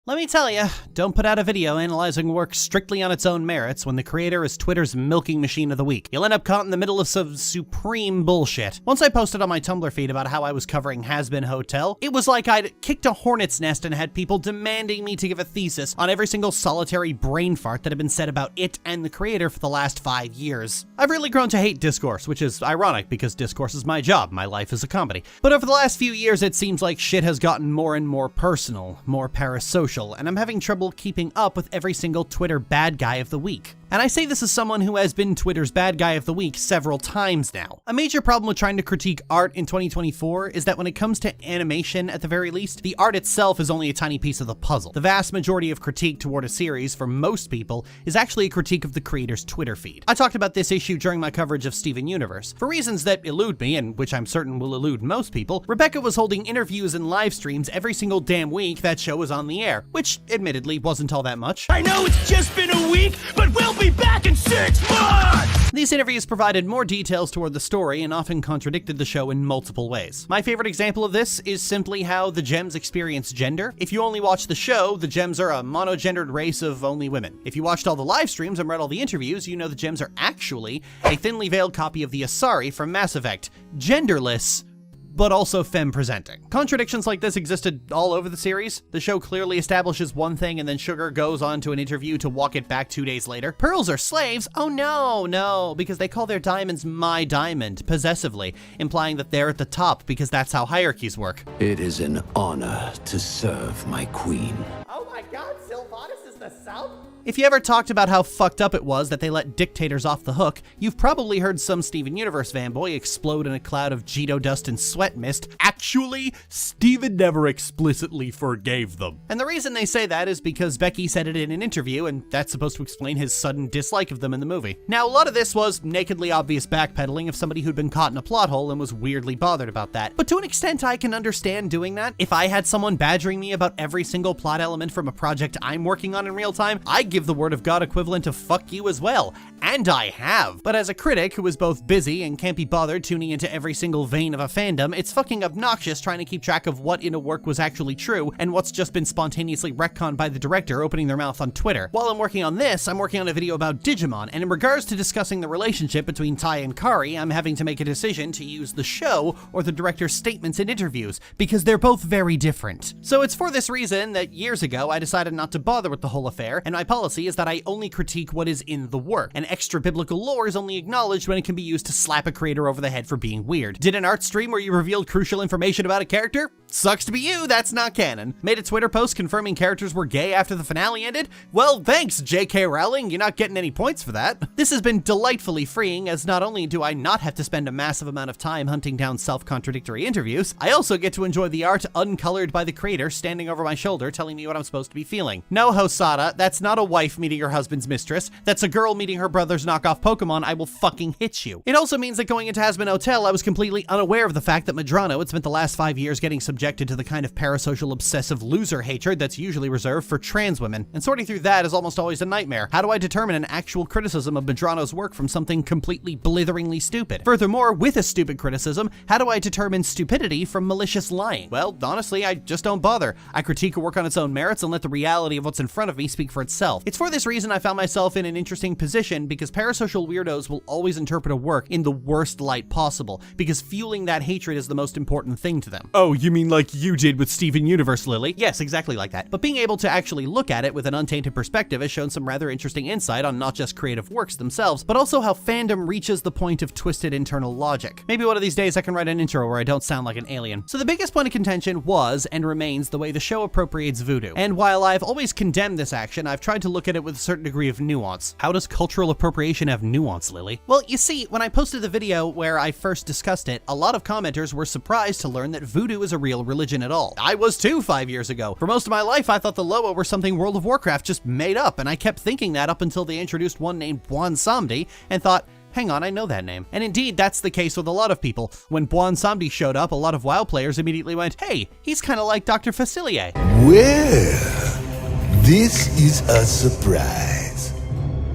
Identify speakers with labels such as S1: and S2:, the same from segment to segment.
S1: Let me tell ya, don't put out a video analyzing work strictly on its own merits when the creator is Twitter's milking machine of the week. You'll end up caught in the middle of some supreme bullshit. Once I posted on my Tumblr feed about how I was covering Hazbin Hotel, it was like I'd kicked a hornet's nest and had people demanding me to give a thesis on every single solitary brain fart that had been said about it and the creator for the last 5 years. I've really grown to hate Discourse, which is ironic because Discourse is my job, my life is a comedy. But over the last few years it seems like shit has gotten more and more personal, more parasocial, and I'm having trouble keeping up with every single Twitter bad guy of the week. And I say this as someone who has been Twitter's bad guy of the week several times now. A major problem with trying to critique art in 2024 is that when it comes to animation, at the very least, the art itself is only a tiny piece of the puzzle. The vast majority of critique toward a series, for most people, is actually a critique of the creator's Twitter feed. I talked about this issue during my coverage of Steven Universe. For reasons that elude me, and which I'm certain will elude most people, Rebecca was holding interviews and live streams every single damn week that show was on the air, which admittedly wasn't all that much.
S2: I know it's just been a week, but we'll be back in 6 months!
S1: These interviews provided more details toward the story and often contradicted the show in multiple ways. My favorite example of this is simply how the Gems experience gender. If you only watch the show, the Gems are a monogendered race of only women. If you watched all the live streams and read all the interviews, you know the Gems are actually a thinly veiled copy of the Asari from Mass Effect. Genderless, but also femme-presenting. Contradictions like this existed all over the series. The show clearly establishes one thing and then Sugar goes on to an interview to walk it back 2 days later. Pearls are slaves? Oh no, because they call their diamonds my diamond, possessively, implying that they're at the top because that's how hierarchies work.
S3: It is an honor to serve my queen.
S1: Oh my god, Sylvanas is the South? If you ever talked about how fucked up it was that they let dictators off the hook, you've probably heard some Steven Universe fanboy explode in a cloud of Geeto dust and sweat mist. Actually, Steven never explicitly forgave them. And the reason they say that is because Becky said it in an interview, and that's supposed to explain his sudden dislike of them in the movie. Now, a lot of this was nakedly obvious backpedaling of somebody who'd been caught in a plot hole and was weirdly bothered about that. But to an extent, I can understand doing that. If I had someone badgering me about every single plot element from a project I'm working on in real time, I'd give the word of God equivalent of fuck you as well. And I have. But as a critic who is both busy and can't be bothered tuning into every single vein of a fandom, it's fucking obnoxious trying to keep track of what in a work was actually true and what's just been spontaneously retconned by the director opening their mouth on Twitter. While I'm working on this, I'm working on a video about Digimon, and in regards to discussing the relationship between Tai and Kari, I'm having to make a decision to use the show or the director's statements in interviews, because they're both very different. So it's for this reason that years ago I decided not to bother with the whole affair, and my policy is that I only critique what is in the work, and extra biblical lore is only acknowledged when it can be used to slap a creator over the head for being weird. Did an art stream where you revealed crucial information about a character? Sucks to be you, that's not canon. Made a Twitter post confirming characters were gay after the finale ended? Well, thanks, J.K. Rowling, you're not getting any points for that. This has been delightfully freeing, as not only do I not have to spend a massive amount of time hunting down self-contradictory interviews, I also get to enjoy the art uncolored by the creator standing over my shoulder telling me what I'm supposed to be feeling. No, Hosada, that's not a wife meeting her husband's mistress. That's a girl meeting her brother's knockoff Pokemon. I will fucking hit you. It also means that going into Hazbin Hotel, I was completely unaware of the fact that Madrano had spent the last 5 years getting subjected to the kind of parasocial obsessive loser hatred that's usually reserved for trans women. And sorting through that is almost always a nightmare. How do I determine an actual criticism of Madrano's work from something completely blitheringly stupid? Furthermore, with a stupid criticism, how do I determine stupidity from malicious lying? Well, honestly, I just don't bother. I critique a work on its own merits and let the reality of what's in front of me speak for itself. It's for this reason I found myself in an interesting position, because parasocial weirdos will always interpret a work in the worst light possible, because fueling that hatred is the most important thing to them.
S4: Oh, you mean like you did with Steven Universe, Lily?
S1: Yes, exactly like that. But being able to actually look at it with an untainted perspective has shown some rather interesting insight on not just creative works themselves, but also how fandom reaches the point of twisted internal logic. Maybe one of these days I can write an intro where I don't sound like an alien. So the biggest point of contention was, and remains, the way the show appropriates voodoo. And while I've always condemned this action, I've tried to look at it with a certain degree of nuance. How does cultural appropriation have nuance, Lily? Well, you see, when I posted the video where I first discussed it, a lot of commenters were surprised to learn that voodoo is a real religion at all. I was too 5 years ago. For most of my life, I thought the Loa were something World of Warcraft just made up, and I kept thinking that up until they introduced one named Bwan Samdi, and thought, hang on, I know that name. And indeed, that's the case with a lot of people. When Bwan Samdi showed up, a lot of WoW players immediately went, hey, he's kind of like Dr. Facilier.
S5: Well, this is a surprise.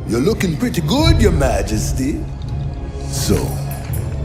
S5: You're looking pretty good, Your Majesty. So,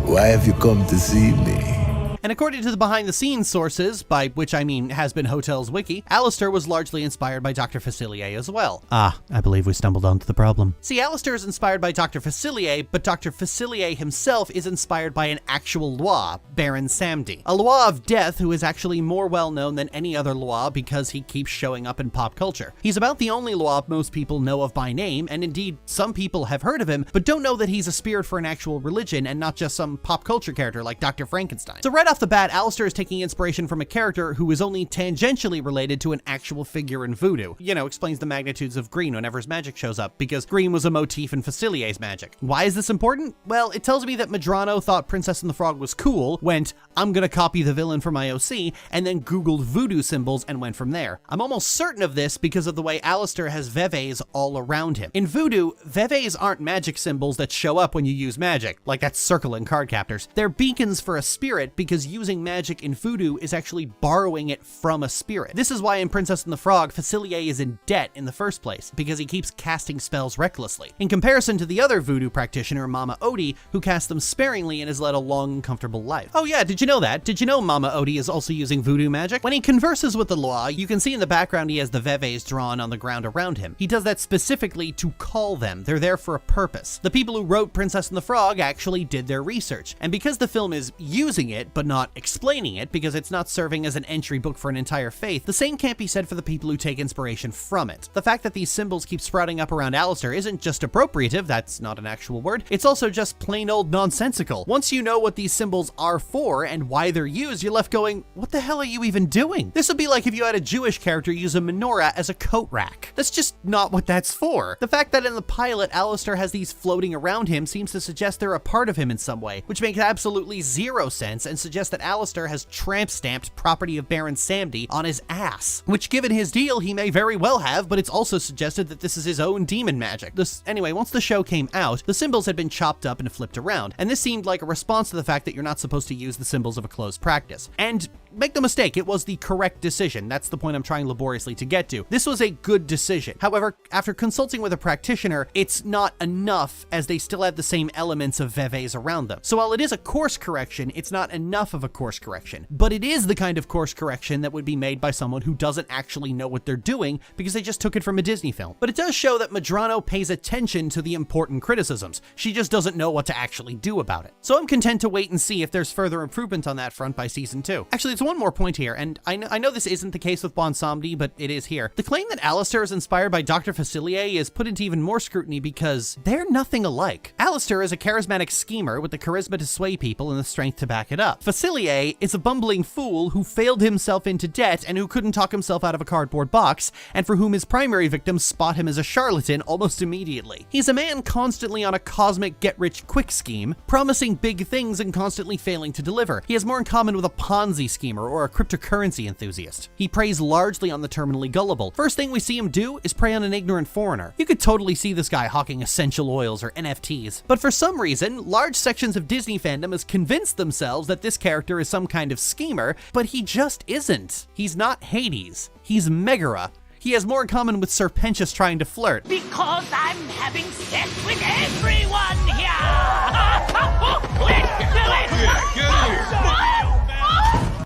S5: why have you come to see me?
S1: And according to the behind-the-scenes sources, by which I mean Hazbin Hotel's wiki, Alistair was largely inspired by Dr. Facilier as well. Ah, I believe we stumbled onto the problem. See, Alistair is inspired by Dr. Facilier, but Dr. Facilier himself is inspired by an actual Loa, Baron Samedi. A Loa of death who is actually more well-known than any other Loa because he keeps showing up in pop culture. He's about the only Loa most people know of by name, and indeed, some people have heard of him, but don't know that he's a spirit for an actual religion and not just some pop culture character like Dr. Frankenstein. So right off the bat, Alistair is taking inspiration from a character who is only tangentially related to an actual figure in voodoo. You know, explains the magnitudes of green whenever his magic shows up, because green was a motif in Facilier's magic. Why is this important? Well, it tells me that Medrano thought Princess and the Frog was cool, went, I'm gonna copy the villain from my OC, and then Googled voodoo symbols and went from there. I'm almost certain of this because of the way Alistair has veves all around him. In voodoo, veves aren't magic symbols that show up when you use magic, like that circle in card captors. They're beacons for a spirit because using magic in voodoo is actually borrowing it from a spirit. This is why in Princess and the Frog, Facilier is in debt in the first place, because he keeps casting spells recklessly, in comparison to the other voodoo practitioner, Mama Odie, who casts them sparingly and has led a long and comfortable life. Oh yeah, did you know that? Did you know Mama Odie is also using voodoo magic? When he converses with the Loa, you can see in the background he has the veves drawn on the ground around him. He does that specifically to call them. They're there for a purpose. The people who wrote Princess and the Frog actually did their research, and because the film is using it but not explaining it, because it's not serving as an entry book for an entire faith, the same can't be said for the people who take inspiration from it. The fact that these symbols keep sprouting up around Alistair isn't just appropriative, that's not an actual word, it's also just plain old nonsensical. Once you know what these symbols are for and why they're used, you're left going, what the hell are you even doing? This would be like if you had a Jewish character use a menorah as a coat rack. That's just not what that's for. The fact that in the pilot Alistair has these floating around him seems to suggest they're a part of him in some way, which makes absolutely zero sense and suggests that Alistair has tramp stamped property of Baron Samedi on his ass, which given his deal he may very well have, but it's also suggested that this is his own demon magic. Anyway, once the show came out, the symbols had been chopped up and flipped around, and this seemed like a response to the fact that you're not supposed to use the symbols of a closed practice. And make no mistake, it was the correct decision. That's the point I'm trying laboriously to get to. This was a good decision. However, after consulting with a practitioner, it's not enough as they still have the same elements of veves around them. So while it is a course correction, it's not enough of a course correction. But it is the kind of course correction that would be made by someone who doesn't actually know what they're doing because they just took it from a Disney film. But it does show that Medrano pays attention to the important criticisms. She just doesn't know what to actually do about it. So I'm content to wait and see if there's further improvement on that front by season 2. Actually, there's one more point here, and I know this isn't the case with Bon Samedi, but it is here. The claim that Alistair is inspired by Dr. Facilier is put into even more scrutiny because they're nothing alike. Alistair is a charismatic schemer with the charisma to sway people and the strength to back it up. Facilier is a bumbling fool who failed himself into debt and who couldn't talk himself out of a cardboard box, and for whom his primary victims spot him as a charlatan almost immediately. He's a man constantly on a cosmic get-rich-quick scheme, promising big things and constantly failing to deliver. He has more in common with a Ponzi schemer or a cryptocurrency enthusiast. He preys largely on the terminally gullible. First thing we see him do is prey on an ignorant foreigner. You could totally see this guy hawking essential oils or NFTs. But for some reason, large sections of Disney fandom has convinced themselves that this character is some kind of schemer, but he just isn't. He's not Hades. He's Megara. He has more in common with Sir Pentious trying to flirt.
S2: Because I'm having sex with everyone here!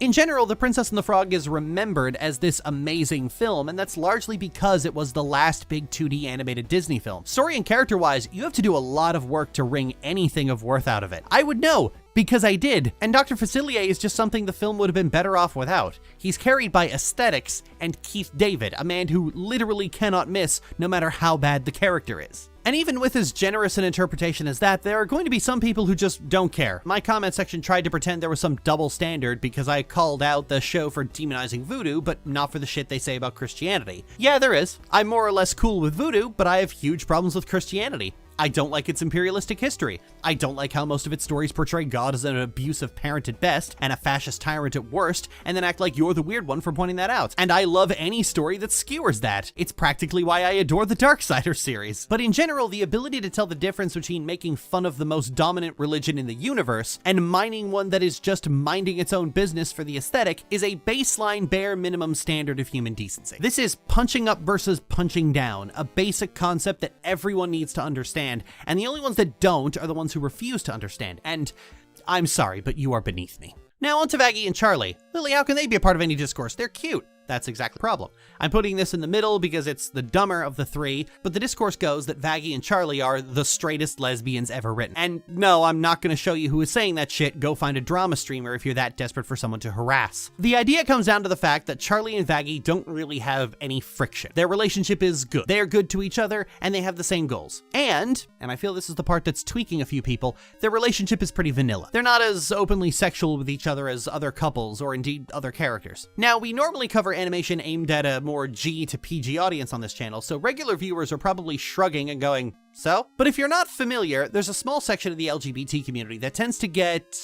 S1: In general, The Princess and the Frog is remembered as this amazing film, and that's largely because it was the last big 2D animated Disney film. Story and character-wise, you have to do a lot of work to wring anything of worth out of it. I would know, because I did. And Dr. Facilier is just something the film would have been better off without. He's carried by aesthetics and Keith David, a man who literally cannot miss no matter how bad the character is. And even with as generous an interpretation as that, there are going to be some people who just don't care. My comment section tried to pretend there was some double standard because I called out the show for demonizing voodoo, but not for the shit they say about Christianity. Yeah, there is. I'm more or less cool with voodoo, but I have huge problems with Christianity. I don't like its imperialistic history. I don't like how most of its stories portray God as an abusive parent at best and a fascist tyrant at worst, and then act like you're the weird one for pointing that out. And I love any story that skewers that. It's practically why I adore the Darksider series. But in general, the ability to tell the difference between making fun of the most dominant religion in the universe and mining one that is just minding its own business for the aesthetic is a baseline bare minimum standard of human decency. This is punching up versus punching down, a basic concept that everyone needs to understand. And the only ones that don't are the ones who refuse to understand. And I'm sorry, but you are beneath me. Now on to Vaggie and Charlie. Lily, how can they be a part of any discourse? They're cute. That's exactly the problem. I'm putting this in the middle because it's the dumber of the three, but the discourse goes that Vaggie and Charlie are the straightest lesbians ever written. And no, I'm not going to show you who is saying that shit. Go find a drama streamer if you're that desperate for someone to harass. The idea comes down to the fact that Charlie and Vaggie don't really have any friction. Their relationship is good. They are good to each other, and they have the same goals. And I feel this is the part that's tweaking a few people, their relationship is pretty vanilla. They're not as openly sexual with each other as other couples, or indeed other characters. Now, we normally cover animation aimed at a more G to PG audience on this channel, so regular viewers are probably shrugging and going, so? But if you're not familiar, there's a small section of the LGBT community that tends to get...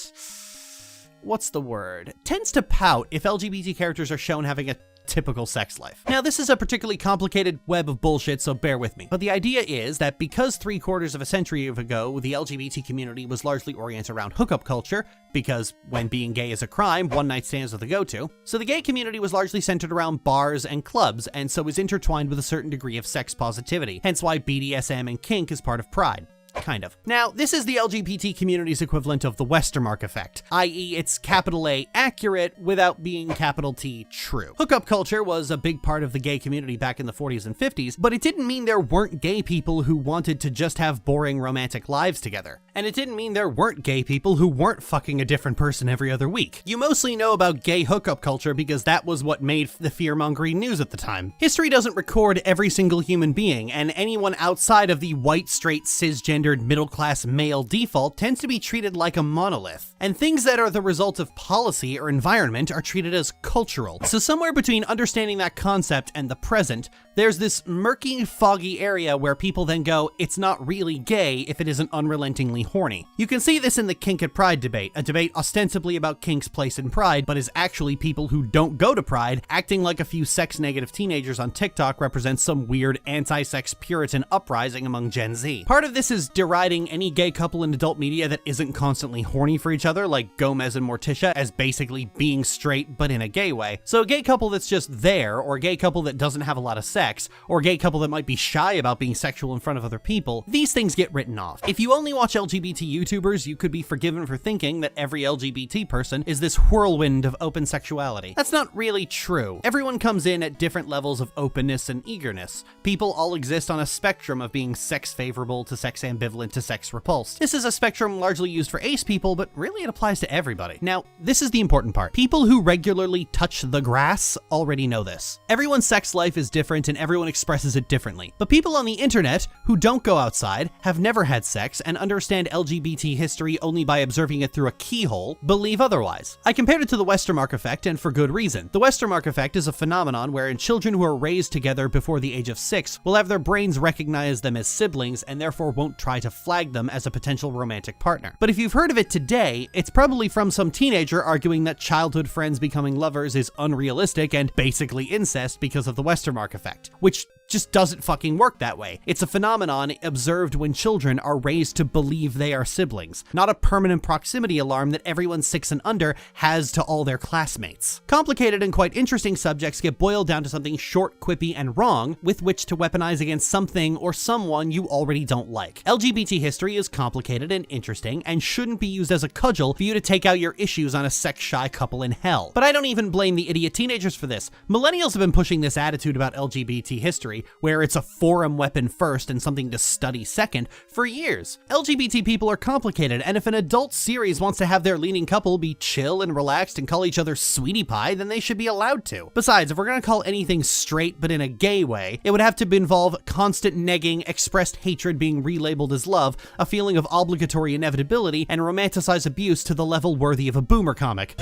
S1: what's the word? Tends to pout if LGBT characters are shown having a typical sex life. Now, this is a particularly complicated web of bullshit, so bear with me. But the idea is that because 3/4 of a century ago, the LGBT community was largely oriented around hookup culture, because when being gay is a crime, one-night stands are the go-to, so the gay community was largely centered around bars and clubs, and so is intertwined with a certain degree of sex positivity, hence why BDSM and kink is part of Pride. Kind of. Now, this is the LGBT community's equivalent of the Westermark effect, i.e. it's capital A accurate without being capital T true. Hookup culture was a big part of the gay community back in the 40s and 50s, but it didn't mean there weren't gay people who wanted to just have boring romantic lives together. And it didn't mean there weren't gay people who weren't fucking a different person every other week. You mostly know about gay hookup culture because that was what made the fear-mongering news at the time. History doesn't record every single human being, and anyone outside of the white, straight, cisgender middle-class male default tends to be treated like a monolith, and things that are the result of policy or environment are treated as cultural. So somewhere between understanding that concept and the present, there's this murky, foggy area where people then go, it's not really gay if it isn't unrelentingly horny. You can see this in the kink at Pride debate, a debate ostensibly about kink's place in Pride, but is actually people who don't go to Pride acting like a few sex-negative teenagers on TikTok represent some weird anti-sex Puritan uprising among Gen Z. Part of this is deriding any gay couple in adult media that isn't constantly horny for each other, like Gomez and Morticia, as basically being straight but in a gay way. So a gay couple that's just there, or a gay couple that doesn't have a lot of sex, or a gay couple that might be shy about being sexual in front of other people, these things get written off. If you only watch LGBT YouTubers, you could be forgiven for thinking that every LGBT person is this whirlwind of open sexuality. That's not really true. Everyone comes in at different levels of openness and eagerness. People all exist on a spectrum of being sex favorable to sex ambivalent to sex repulsed. This is a spectrum largely used for ace people, but really it applies to everybody. Now, this is the important part. People who regularly touch the grass already know this. Everyone's sex life is different and everyone expresses it differently. But people on the internet who don't go outside, have never had sex, and understand LGBT history only by observing it through a keyhole, believe otherwise. I compared it to the Westermark effect, and for good reason. The Westermark effect is a phenomenon wherein children who are raised together before the age of 6 will have their brains recognize them as siblings and therefore won't try to flag them as a potential romantic partner. But if you've heard of it today, it's probably from some teenager arguing that childhood friends becoming lovers is unrealistic and basically incest because of the Westermark effect, which just doesn't fucking work that way. It's a phenomenon observed when children are raised to believe they are siblings, not a permanent proximity alarm that everyone 6 and under has to all their classmates. Complicated and quite interesting subjects get boiled down to something short, quippy, and wrong with which to weaponize against something or someone you already don't like. LGBT history is complicated and interesting and shouldn't be used as a cudgel for you to take out your issues on a sex-shy couple in hell. But I don't even blame the idiot teenagers for this. Millennials have been pushing this attitude about LGBT history, where it's a forum weapon first and something to study second, for years. LGBT people are complicated, and if an adult series wants to have their leading couple be chill and relaxed and call each other sweetie pie, then they should be allowed to. Besides, if we're gonna call anything straight but in a gay way, it would have to involve constant negging, expressed hatred being relabeled as love, a feeling of obligatory inevitability, and romanticized abuse to the level worthy of a boomer comic.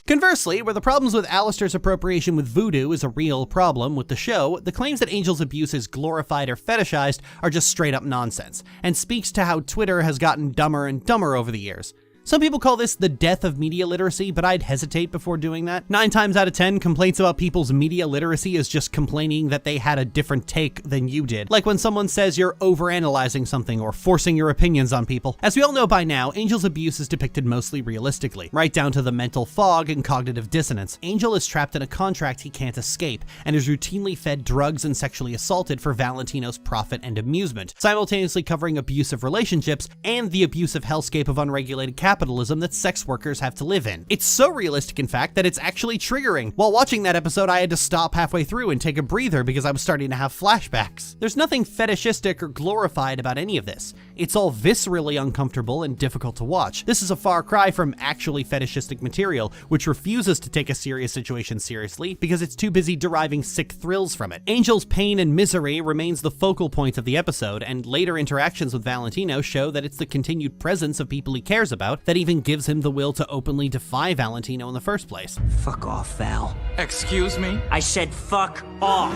S1: Conversely, where the problems with Alistair's appropriation with voodoo is a real problem with the show, the claims that Angel's abuse is glorified or fetishized are just straight up nonsense, and speaks to how Twitter has gotten dumber and dumber over the years. Some people call this the death of media literacy, but I'd hesitate before doing that. 9 times out of 10, complaints about people's media literacy is just complaining that they had a different take than you did. Like when someone says you're overanalyzing something or forcing your opinions on people. As we all know by now, Angel's abuse is depicted mostly realistically, right down to the mental fog and cognitive dissonance. Angel is trapped in a contract he can't escape, and is routinely fed drugs and sexually assaulted for Valentino's profit and amusement, simultaneously covering abusive relationships and the abusive hellscape of unregulated capitalism capitalism that sex workers have to live in. It's so realistic, in fact, that it's actually triggering. While watching that episode, I had to stop halfway through and take a breather because I was starting to have flashbacks. There's nothing fetishistic or glorified about any of this. It's all viscerally uncomfortable and difficult to watch. This is a far cry from actually fetishistic material, which refuses to take a serious situation seriously because it's too busy deriving sick thrills from it. Angel's pain and misery remains the focal point of the episode, and later interactions with Valentino show that it's the continued presence of people he cares about that even gives him the will to openly defy Valentino in the first place.
S6: Fuck off, Val.
S2: Excuse me?
S6: I said fuck off.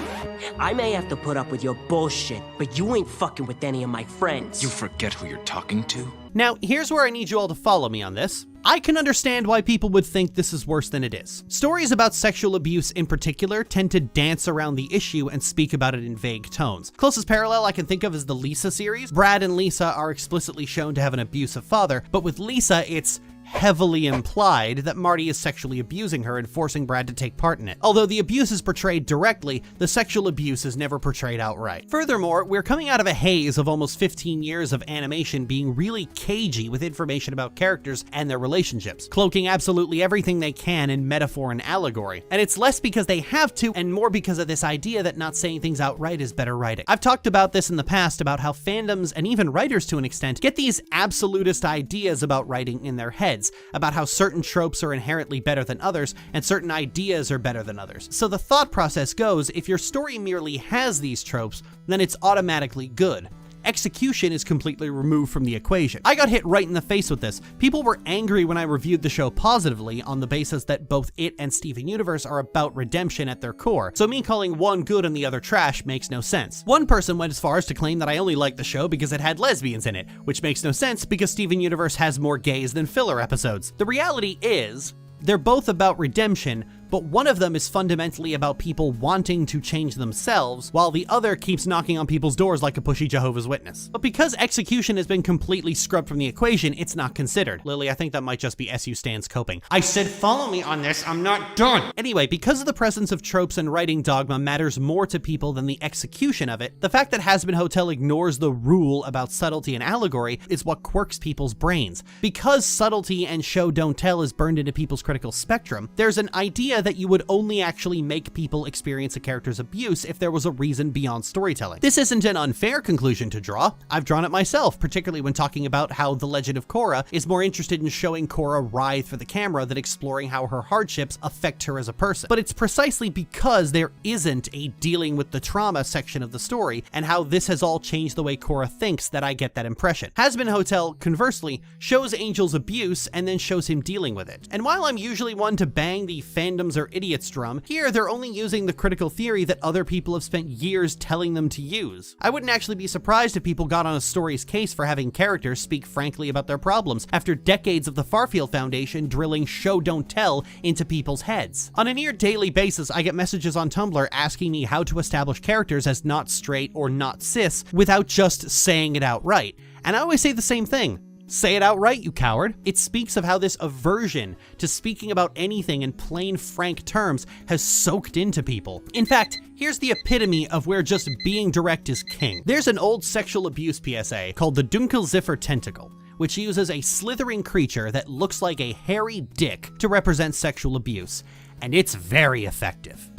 S6: I may have to put up with your bullshit, but you ain't fucking with any of my friends.
S2: You forget who you're talking to?
S1: Now, here's where I need you all to follow me on this. I can understand why people would think this is worse than it is. Stories about sexual abuse in particular tend to dance around the issue and speak about it in vague tones. Closest parallel I can think of is the Lisa series. Brad and Lisa are explicitly shown to have an abusive father, but with Lisa, it's heavily implied that Marty is sexually abusing her and forcing Brad to take part in it. Although the abuse is portrayed directly, the sexual abuse is never portrayed outright. Furthermore, we're coming out of a haze of almost 15 years of animation being really cagey with information about characters and their relationships, cloaking absolutely everything they can in metaphor and allegory. And it's less because they have to and more because of this idea that not saying things outright is better writing. I've talked about this in the past about how fandoms and even writers to an extent get these absolutist ideas about writing in their heads, about how certain tropes are inherently better than others and certain ideas are better than others. So the thought process goes, if your story merely has these tropes, then it's automatically good. Execution is completely removed from the equation. I got hit right in the face with this. People were angry when I reviewed the show positively on the basis that both it and Steven Universe are about redemption at their core, so me calling one good and the other trash makes no sense. One person went as far as to claim that I only liked the show because it had lesbians in it, which makes no sense because Steven Universe has more gays than filler episodes. The reality is, they're both about redemption, but one of them is fundamentally about people wanting to change themselves, while the other keeps knocking on people's doors like a pushy Jehovah's Witness. But because execution has been completely scrubbed from the equation, it's not considered. Lily, I think that might just be SU Stans coping. I said follow me on this, I'm not done! Anyway, because of the presence of tropes and writing dogma matters more to people than the execution of it, the fact that Hazbin Hotel ignores the rule about subtlety and allegory is what quirks people's brains. Because subtlety and show don't tell is burned into people's critical spectrum, there's an idea that you would only actually make people experience a character's abuse if there was a reason beyond storytelling. This isn't an unfair conclusion to draw. I've drawn it myself, particularly when talking about how The Legend of Korra is more interested in showing Korra writhe for the camera than exploring how her hardships affect her as a person. But it's precisely because there isn't a dealing with the trauma section of the story and how this has all changed the way Korra thinks that I get that impression. Hazbin Hotel, conversely, shows Angel's abuse and then shows him dealing with it. And while I'm usually one to bang the fandoms or idiots drum, here they're only using the critical theory that other people have spent years telling them to use. I wouldn't actually be surprised if people got on a story's case for having characters speak frankly about their problems after decades of the Farfield Foundation drilling show don't tell into people's heads. On a near daily basis, I get messages on Tumblr asking me how to establish characters as not straight or not cis without just saying it outright. And I always say the same thing. Say it outright, you coward. It speaks of how this aversion to speaking about anything in plain, frank terms has soaked into people. In fact, here's the epitome of where just being direct is king. There's an old sexual abuse PSA called the Dunkelziffer Tentacle, which uses a slithering creature that looks like a hairy dick to represent sexual abuse, and it's very effective.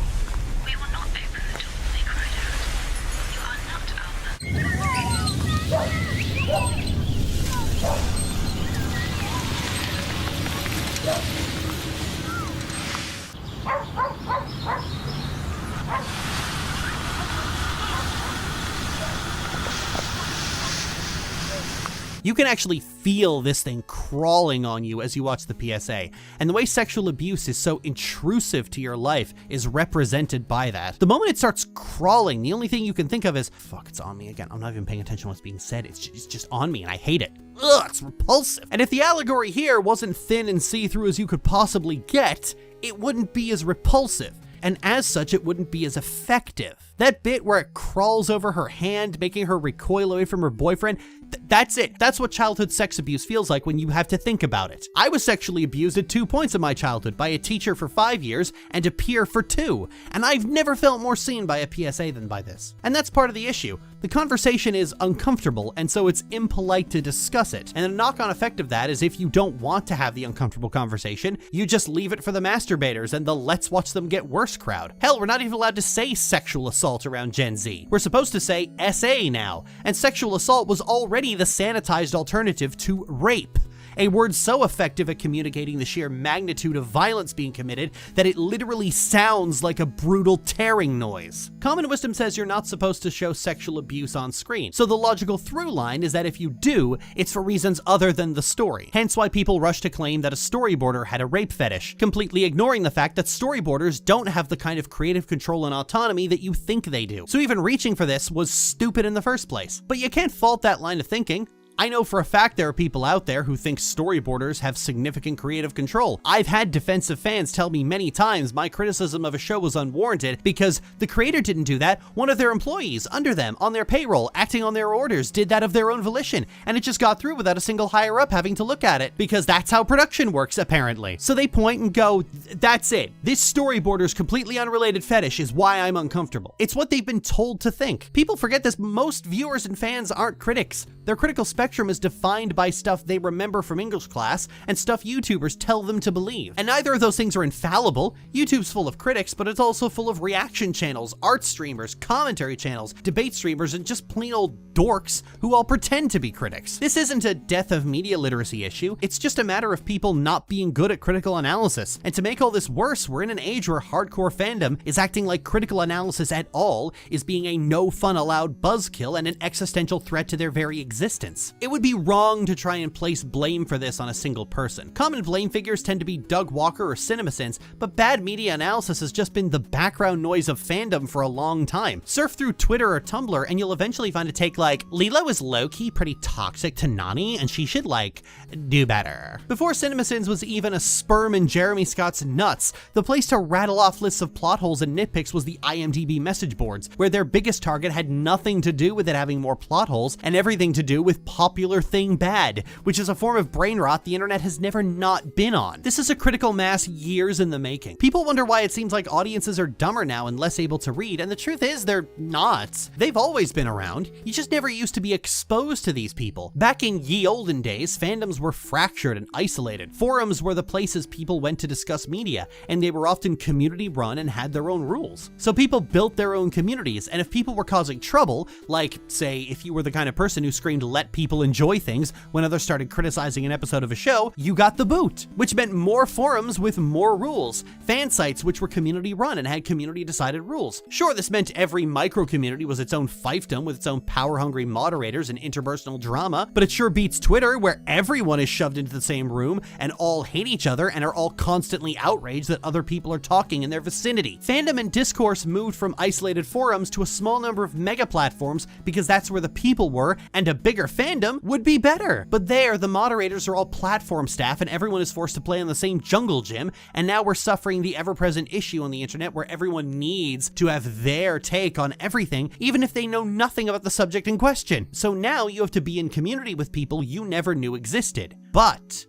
S7: We will not open the door, they cried out. You are not our...
S1: You can actually feel this thing crawling on you as you watch the PSA, and the way sexual abuse is so intrusive to your life is represented by that. The moment it starts crawling, the only thing you can think of is, fuck, it's on me again. I'm not even paying attention to what's being said. It's just on me and I hate it. Ugh, it's repulsive. And if the allegory here wasn't thin and see-through as you could possibly get, it wouldn't be as repulsive. And as such, it wouldn't be as effective. That bit where it crawls over her hand, making her recoil away from her boyfriend, That's it. That's what childhood sex abuse feels like when you have to think about it. I was sexually abused at 2 points in my childhood by a teacher for 5 years and a peer for 2, and I've never felt more seen by a PSA than by this. And that's part of the issue. The conversation is uncomfortable, and so it's impolite to discuss it. And the knock-on effect of that is if you don't want to have the uncomfortable conversation, you just leave it for the masturbators and the let's watch them get worse crowd. Hell, we're not even allowed to say sexual assault around Gen Z. We're supposed to say SA now, and sexual assault was already the sanitized alternative to rape. A word so effective at communicating the sheer magnitude of violence being committed that it literally sounds like a brutal tearing noise. Common wisdom says you're not supposed to show sexual abuse on screen, so the logical through line is that if you do, it's for reasons other than the story. Hence why people rush to claim that a storyboarder had a rape fetish, completely ignoring the fact that storyboarders don't have the kind of creative control and autonomy that you think they do. So even reaching for this was stupid in the first place. But you can't fault that line of thinking. I know for a fact there are people out there who think storyboarders have significant creative control. I've had defensive fans tell me many times my criticism of a show was unwarranted because the creator didn't do that. One of their employees under them on their payroll, acting on their orders, did that of their own volition, and it just got through without a single higher up having to look at it because that's how production works apparently. So they point and go, that's it. This storyboarder's completely unrelated fetish is why I'm uncomfortable. It's what they've been told to think. People forget this. Most viewers and fans aren't critics. Their critical spectrum is defined by stuff they remember from English class and stuff YouTubers tell them to believe. And neither of those things are infallible. YouTube's full of critics, but it's also full of reaction channels, art streamers, commentary channels, debate streamers, and just plain old dorks who all pretend to be critics. This isn't a death of media literacy issue. It's just a matter of people not being good at critical analysis. And to make all this worse, we're in an age where hardcore fandom is acting like critical analysis at all is being a no fun allowed buzzkill and an existential threat to their very existence. It would be wrong to try and place blame for this on a single person. Common blame figures tend to be Doug Walker or CinemaSins, but bad media analysis has just been the background noise of fandom for a long time. Surf through Twitter or Tumblr and you'll eventually find a take like, Lilo is low-key pretty toxic to Nani and she should do better. Before CinemaSins was even a sperm in Jeremy Scott's nuts, the place to rattle off lists of plot holes and nitpicks was the IMDb message boards, where their biggest target had nothing to do with it having more plot holes and everything to do with popular thing bad, which is a form of brain rot the internet has never not been on. This is a critical mass years in the making. People wonder why it seems like audiences are dumber now and less able to read, and the truth is they're not. They've always been around. You just never used to be exposed to these people. Back in ye olden days, fandoms were fractured and isolated. Forums were the places people went to discuss media, and they were often community run and had their own rules. So people built their own communities, and if people were causing trouble, like say if you were the kind of person who screamed let people enjoy things when others started criticizing an episode of a show, you got the boot, which meant more forums with more rules, fan sites which were community run and had community decided rules. Sure, this meant every micro community was its own fiefdom with its own power hungry moderators and interpersonal drama, but it sure beats Twitter where everyone is shoved into the same room and all hate each other and are all constantly outraged that other people are talking in their vicinity. Fandom and discourse moved from isolated forums to a small number of mega platforms because that's where the people were, and a bigger fandom would be better. But there, the moderators are all platform staff and everyone is forced to play on the same jungle gym, and now we're suffering the ever-present issue on the internet where everyone needs to have their take on everything, even if they know nothing about the subject in question. So now you have to be in community with people you never knew existed. But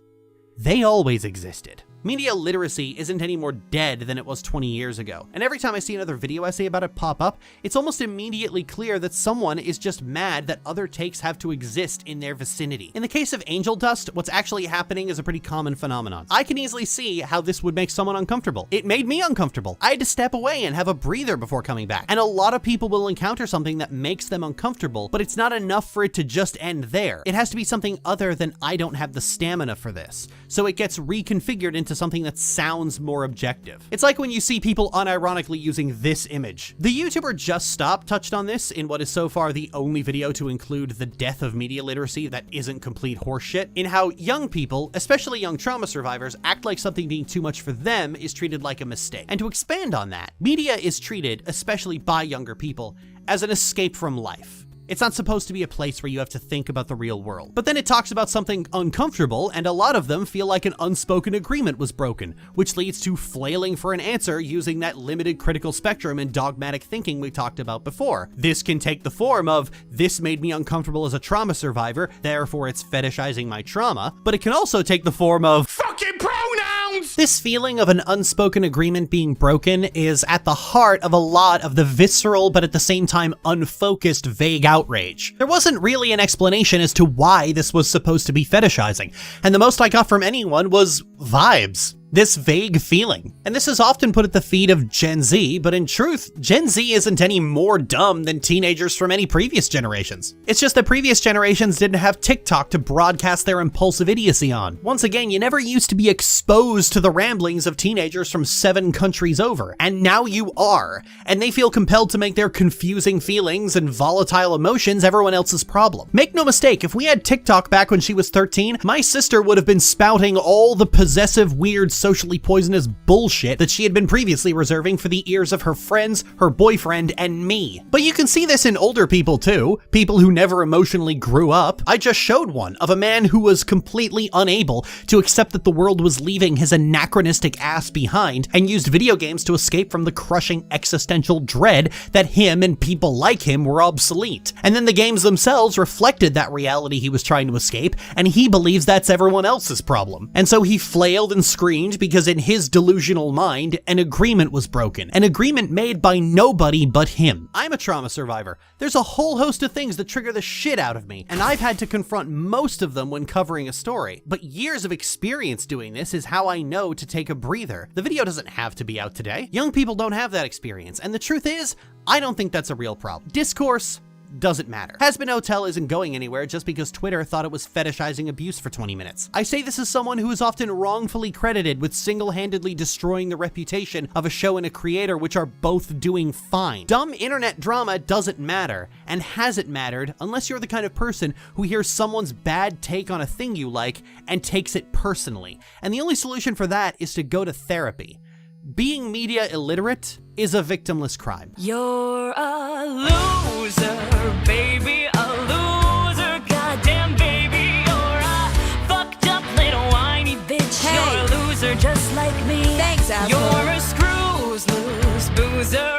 S1: they always existed. Media literacy isn't any more dead than it was 20 years ago. And every time I see another video essay about it pop up, it's almost immediately clear that someone is just mad that other takes have to exist in their vicinity. In the case of angel dust, what's actually happening is a pretty common phenomenon. I can easily see how this would make someone uncomfortable. It made me uncomfortable. I had to step away and have a breather before coming back. And a lot of people will encounter something that makes them uncomfortable, but it's not enough for it to just end there. It has to be something other than I don't have the stamina for this. So it gets reconfigured into something that sounds more objective. It's like when you see people unironically using this image. The YouTuber Just Stop touched on this in what is so far the only video to include the death of media literacy that isn't complete horseshit, in how young people, especially young trauma survivors, act like something being too much for them is treated like a mistake. And to expand on that, media is treated, especially by younger people, as an escape from life. It's not supposed to be a place where you have to think about the real world. But then it talks about something uncomfortable, and a lot of them feel like an unspoken agreement was broken, which leads to flailing for an answer using that limited critical spectrum and dogmatic thinking we talked about before. This can take the form of, this made me uncomfortable as a trauma survivor, therefore it's fetishizing my trauma, but it can also take the form of
S2: Fucking pronouns!
S1: this feeling of an unspoken agreement being broken is at the heart of a lot of the visceral but at the same time unfocused vague outrage. There wasn't really an explanation as to why this was supposed to be fetishizing, and the most I got from anyone was vibes. This vague feeling. And this is often put at the feet of Gen Z, but in truth, Gen Z isn't any more dumb than teenagers from any previous generations. It's just that previous generations didn't have TikTok to broadcast their impulsive idiocy on. Once again, you never used to be exposed to the ramblings of teenagers from 7 countries over, and now you are, and they feel compelled to make their confusing feelings and volatile emotions everyone else's problem. Make no mistake, if we had TikTok back when she was 13, my sister would have been spouting all the possessive, weird, socially poisonous bullshit that she had been previously reserving for the ears of her friends, her boyfriend, and me. But you can see this in older people too, people who never emotionally grew up. I just showed one of a man who was completely unable to accept that the world was leaving his anachronistic ass behind and used video games to escape from the crushing existential dread that him and people like him were obsolete. And then the games themselves reflected that reality he was trying to escape, and he believes that's everyone else's problem. And so he flailed and screamed because in his delusional mind, an agreement was broken. An agreement made by nobody but him. I'm a trauma survivor. There's a whole host of things that trigger the shit out of me, and I've had to confront most of them when covering a story. But years of experience doing this is how I know to take a breather. The video doesn't have to be out today. Young people don't have that experience, and the truth is, I don't think that's a real problem. Discourse doesn't matter. Hazbin Hotel isn't going anywhere just because Twitter thought it was fetishizing abuse for 20 minutes. I say this as someone who is often wrongfully credited with single-handedly destroying the reputation of a show and a creator, which are both doing fine. Dumb internet drama doesn't matter, and hasn't mattered unless you're the kind of person who hears someone's bad take on a thing you like and takes it personally. And the only solution for that is to go to therapy. Being media illiterate is a victimless crime.
S8: You're a loser, baby, a loser, goddamn baby. You're a fucked up little whiny bitch.
S9: Hey.
S8: You're a loser just like me.
S9: Thanks, asshole.
S8: You're a screws loose boozer.